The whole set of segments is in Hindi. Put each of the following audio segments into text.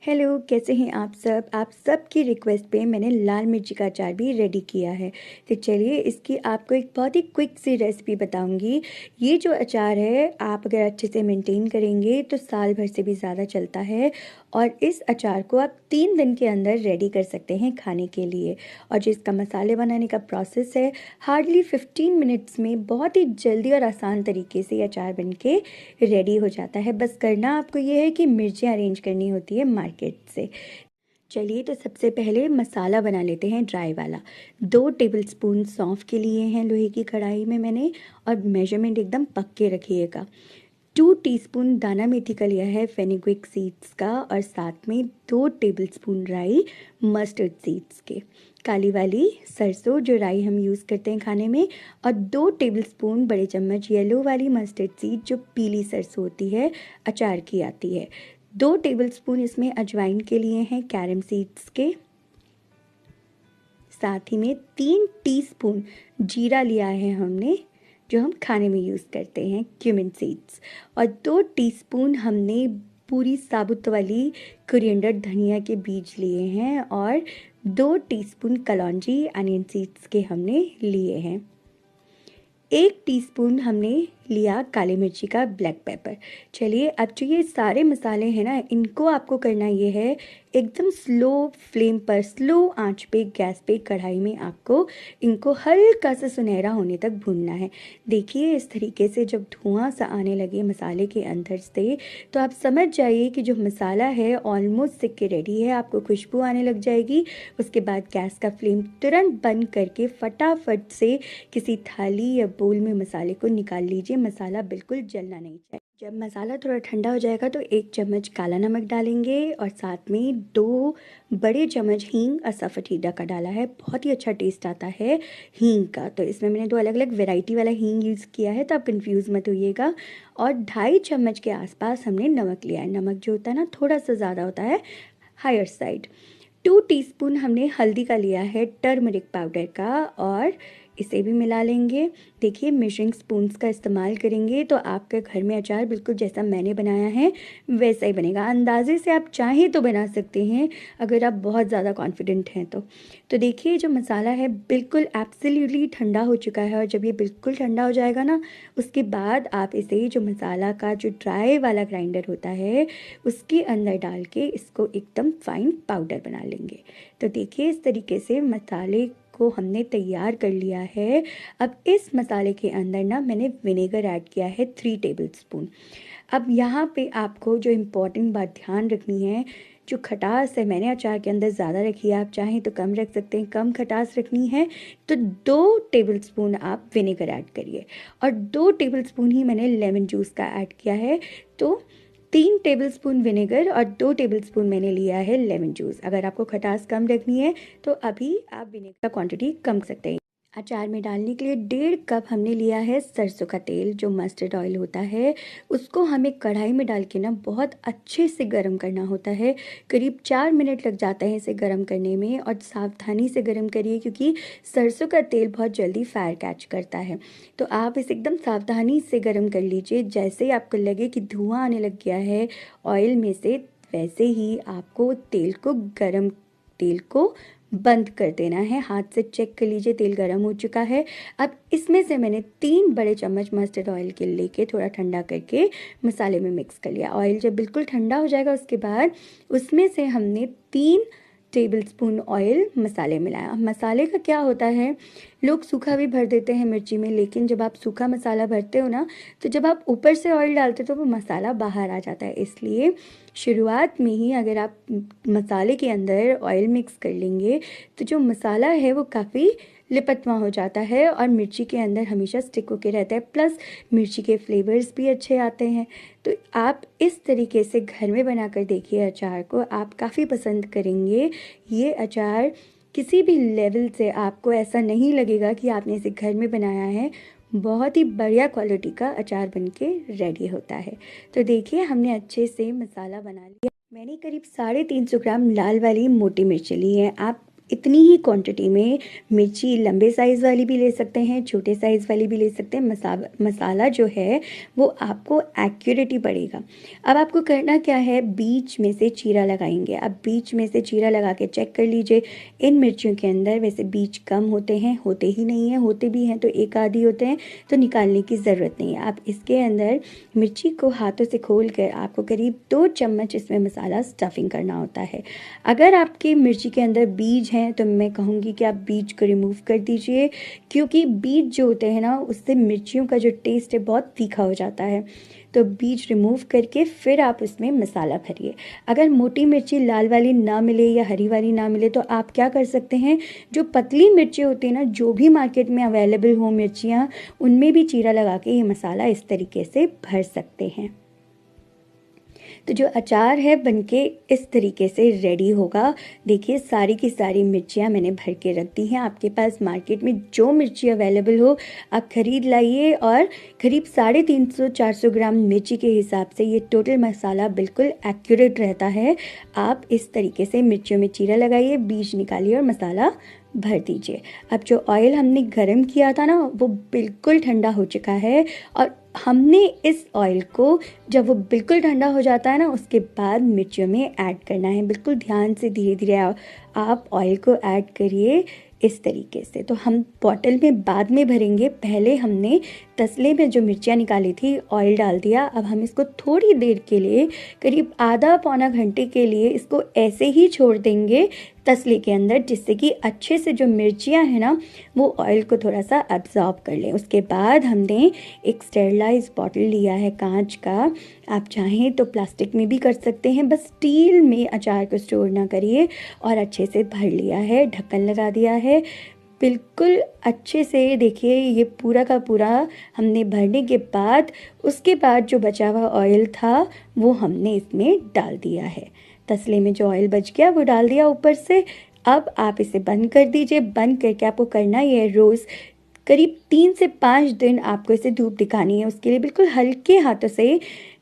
हेलो, कैसे हैं आप सब? आप सबकी रिक्वेस्ट पे मैंने लाल मिर्ची का अचार भी रेडी किया है। तो चलिए इसकी आपको एक बहुत ही क्विक सी रेसिपी बताऊंगी। ये जो अचार है आप अगर अच्छे से मेंटेन करेंगे तो साल भर से भी ज़्यादा चलता है। और इस अचार को आप 3 दिन के अंदर रेडी कर सकते हैं खाने के लिए। और जो इसका मसाले बनाने का प्रोसेस है, हार्डली 15 मिनट्स में बहुत ही जल्दी और आसान तरीके से ये अचार बन के रेडी हो जाता है। बस करना आपको ये है कि मिर्चियाँ अरेंज करनी होती है मार्केट से। चलिए तो सबसे पहले मसाला बना लेते हैं ड्राई वाला। 2 टेबलस्पून सौंफ के लिए हैं लोहे की कढ़ाई में मैंने, और मेजरमेंट एकदम पक्के रखिएगा। 2 टीस्पून दाना मेथी का लिया है फेनिग्रिक सीड्स का, और साथ में 2 टेबलस्पून राई मस्टर्ड सीड्स के, काली वाली सरसों जो राई हम यूज़ करते हैं खाने में, और 2 टेबलस्पून बड़े चम्मच येलो वाली मस्टर्ड सीड जो पीली सरसों होती है अचार की आती है। 2 टेबलस्पून इसमें अजवाइन के लिए हैं कैरम सीड्स के। साथ ही में 3 टीस्पून जीरा लिया है हमने जो हम खाने में यूज़ करते हैं, क्यूमिन सीड्स। और 2 टीस्पून हमने पूरी साबुत वाली कोरिएंडर धनिया के बीज लिए हैं, और 2 टीस्पून कलौंजी अनियन सीड्स के हमने लिए हैं। 1 टीस्पून हमने लिया काली मिर्ची का ब्लैक पेपर। चलिए अब जो ये सारे मसाले हैं ना, इनको आपको करना ये है एकदम स्लो फ्लेम पर, स्लो आंच पे गैस पे कढ़ाई में आपको इनको हल्का सा सुनहरा होने तक भूनना है। देखिए इस तरीके से जब धुआं सा आने लगे मसाले के अंदर से, तो आप समझ जाइए कि जो मसाला है ऑलमोस्ट सिक के रेडी है। आपको खुशबू आने लग जाएगी। उसके बाद गैस का फ्लेम तुरंत बंद करके फटाफट से किसी थाली या बोल में मसाले को निकाल लीजिए। मसाला बिल्कुल जलना नहीं चाहिए। जब मसाला थोड़ा ठंडा हो जाएगा तो 1 चम्मच काला नमक डालेंगे, और साथ में 2 बड़े चम्मच हींग असफेटीडा का डाला है। बहुत ही अच्छा टेस्ट आता है हींग का। तो इसमें मैंने 2 अलग अलग वैरायटी वाला हींग यूज़ किया है, तो आप कंफ्यूज मत होइएगा। और 2.5 चम्मच के आसपास हमने नमक लिया है। नमक जो होता है ना थोड़ा सा ज़्यादा होता है, हायर साइड। 2 टीस्पून हमने हल्दी का लिया है, टर्मरिक पाउडर का, और इसे भी मिला लेंगे। देखिए मेजरिंग स्पून्स का इस्तेमाल करेंगे तो आपके घर में अचार बिल्कुल जैसा मैंने बनाया है वैसा ही बनेगा। अंदाजे से आप चाहें तो बना सकते हैं अगर आप बहुत ज़्यादा कॉन्फिडेंट हैं तो देखिए जो मसाला है बिल्कुल एब्सोल्युटली ठंडा हो चुका है। और जब ये बिल्कुल ठंडा हो जाएगा ना, उसके बाद आप इसे जो मसाला का जो ड्राई वाला ग्राइंडर होता है उसके अंदर डाल के इसको एकदम फाइन पाउडर बना लेंगे। तो देखिए इस तरीके से मसाले को हमने तैयार कर लिया है। अब इस मसाले के अंदर ना मैंने विनेगर ऐड किया है 3 टेबलस्पून। अब यहाँ पे आपको जो इम्पोर्टेंट बात ध्यान रखनी है, जो खटास है मैंने अचार के अंदर ज़्यादा रखी है, आप चाहें तो कम रख सकते हैं। कम खटास रखनी है तो 2 टेबलस्पून आप विनेगर ऐड करिए, और 2 टेबलस्पून ही मैंने लेमन जूस का ऐड किया है। तो 3 टेबलस्पून विनेगर और 2 टेबलस्पून मैंने लिया है लेमन जूस। अगर आपको खटास कम रखनी है तो अभी आप विनेगर का क्वांटिटी कम कर सकते हैं। अचार में डालने के लिए 1.5 कप हमने लिया है सरसों का तेल, जो मस्टर्ड ऑयल होता है। उसको हमें कढ़ाई में डाल के ना बहुत अच्छे से गर्म करना होता है। करीब 4 मिनट लग जाता है इसे गर्म करने में, और सावधानी से गर्म करिए क्योंकि सरसों का तेल बहुत जल्दी फायर कैच करता है। तो आप इसे एकदम सावधानी से गर्म कर लीजिए। जैसे ही आपको लगे कि धुआं आने लग गया है ऑयल में से, वैसे ही आपको तेल को बंद कर देना है। हाथ से चेक कर लीजिए तेल गर्म हो चुका है। अब इसमें से मैंने 3 बड़े चम्मच मस्टर्ड ऑयल के लेके थोड़ा ठंडा करके मसाले में मिक्स कर लिया। ऑयल जब बिल्कुल ठंडा हो जाएगा उसके बाद उसमें से हमने 3 टेबलस्पून ऑयल मसाले मिलाया। मसाले का क्या होता है, लोग सूखा भी भर देते हैं मिर्ची में, लेकिन जब आप सूखा मसाला भरते हो ना, तो जब आप ऊपर से ऑयल डालते हो तो वो मसाला बाहर आ जाता है। इसलिए शुरुआत में ही अगर आप मसाले के अंदर ऑयल मिक्स कर लेंगे तो जो मसाला है वो काफ़ी लिपटवा हो जाता है और मिर्ची के अंदर हमेशा स्टिक होके रहता है। प्लस मिर्ची के फ्लेवर्स भी अच्छे आते हैं। तो आप इस तरीके से घर में बनाकर देखिए अचार को, आप काफ़ी पसंद करेंगे। ये अचार किसी भी लेवल से आपको ऐसा नहीं लगेगा कि आपने इसे घर में बनाया है। बहुत ही बढ़िया क्वालिटी का अचार बनके रेडी होता है। तो देखिए हमने अच्छे से मसाला बना लिया। मैंने करीब 350 ग्राम लाल वाली मोटी मिर्च ली है। आप इतनी ही क्वांटिटी में मिर्ची लंबे साइज़ वाली भी ले सकते हैं, छोटे साइज़ वाली भी ले सकते हैं। मसाला जो है वो आपको एक्यूरेट ही पड़ेगा। अब आपको करना क्या है, बीच में से चीरा लगाएंगे। अब बीच में से चीरा लगा के चेक कर लीजिए इन मिर्चियों के अंदर वैसे बीज कम होते हैं, होते ही नहीं हैं, होते भी हैं तो एक आधी होते हैं, तो निकालने की ज़रूरत नहीं है। आप इसके अंदर मिर्ची को हाथों से खोल कर आपको करीब 2 चम्मच इसमें मसाला स्टफिंग करना होता है। अगर आपकी मिर्ची के अंदर बीज हैं तो मैं कहूँगी कि आप बीज को रिमूव कर दीजिए, क्योंकि बीज जो होते हैं ना उससे मिर्चियों का जो टेस्ट है बहुत तीखा हो जाता है। तो बीज रिमूव करके फिर आप उसमें मसाला भरिए। अगर मोटी मिर्ची लाल वाली ना मिले या हरी वाली ना मिले तो आप क्या कर सकते हैं, जो पतली मिर्ची होती है ना, जो भी मार्केट में अवेलेबल हो मिर्चियाँ, उनमें भी चीरा लगा के ये मसाला इस तरीके से भर सकते हैं। तो जो अचार है बनके इस तरीके से रेडी होगा। देखिए सारी की सारी मिर्चियाँ मैंने भर के रख दी हैं। आपके पास मार्केट में जो मिर्ची अवेलेबल हो आप ख़रीद लाइए, और करीब 350-400 ग्राम मिर्ची के हिसाब से ये टोटल मसाला बिल्कुल एक्यूरेट रहता है। आप इस तरीके से मिर्चियों में चीरा लगाइए, बीज निकालिए और मसाला भर दीजिए। अब जो ऑयल हमने गरम किया था ना वो बिल्कुल ठंडा हो चुका है, और हमने इस ऑयल को जब वो बिल्कुल ठंडा हो जाता है ना उसके बाद मिर्चियों में ऐड करना है। बिल्कुल ध्यान से धीरे धीरे आप ऑयल को ऐड करिए इस तरीके से। तो हम बॉटल में बाद में भरेंगे, पहले हमने तसले में जो मिर्चियाँ निकाली थी ऑयल डाल दिया। अब हम इसको थोड़ी देर के लिए करीब आधा पौना घंटे के लिए इसको ऐसे ही छोड़ देंगे तसले के अंदर, जिससे कि अच्छे से जो मिर्चियाँ हैं ना वो ऑयल को थोड़ा सा अब्जॉर्ब कर लें। उसके बाद हमने एक स्टेरलाइज बॉटल लिया है कांच का, आप चाहें तो प्लास्टिक में भी कर सकते हैं, बस स्टील में अचार को स्टोर ना करिए, और अच्छे से भर लिया है, ढक्कन लगा दिया है बिल्कुल अच्छे से। देखिए ये पूरा का पूरा हमने भरने के बाद उसके बाद जो बचा हुआ ऑयल था वो हमने इसमें डाल दिया है। तसले में जो ऑयल बच गया वो डाल दिया ऊपर से। अब आप इसे बंद कर दीजिए। बंद करके आपको करना ये है, रोज़ करीब 3 से 5 दिन आपको इसे धूप दिखानी है। उसके लिए बिल्कुल हल्के हाथों से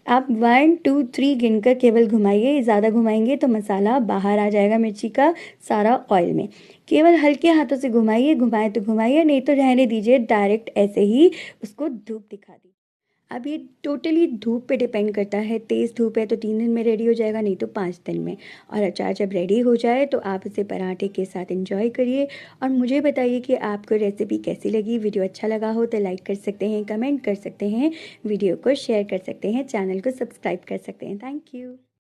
आप 1 2 3 गिनकर केवल घुमाइए। ज़्यादा घुमाएंगे तो मसाला बाहर आ जाएगा मिर्ची का सारा ऑयल में। केवल हल्के हाथों से घुमाइए, घुमाए तो घुमाइए, नहीं तो रहने दीजिए, डायरेक्ट ऐसे ही उसको धूप दिखा दीजिए। अब ये टोटली धूप पे डिपेंड करता है। तेज़ धूप है तो 3 दिन में रेडी हो जाएगा, नहीं तो 5 दिन में। और अचार जब रेडी हो जाए तो आप इसे पराठे के साथ एंजॉय करिए, और मुझे बताइए कि आपको रेसिपी कैसी लगी। वीडियो अच्छा लगा हो तो लाइक कर सकते हैं, कमेंट कर सकते हैं, वीडियो को शेयर कर सकते हैं, चैनल को सब्सक्राइब कर सकते हैं। Thank you.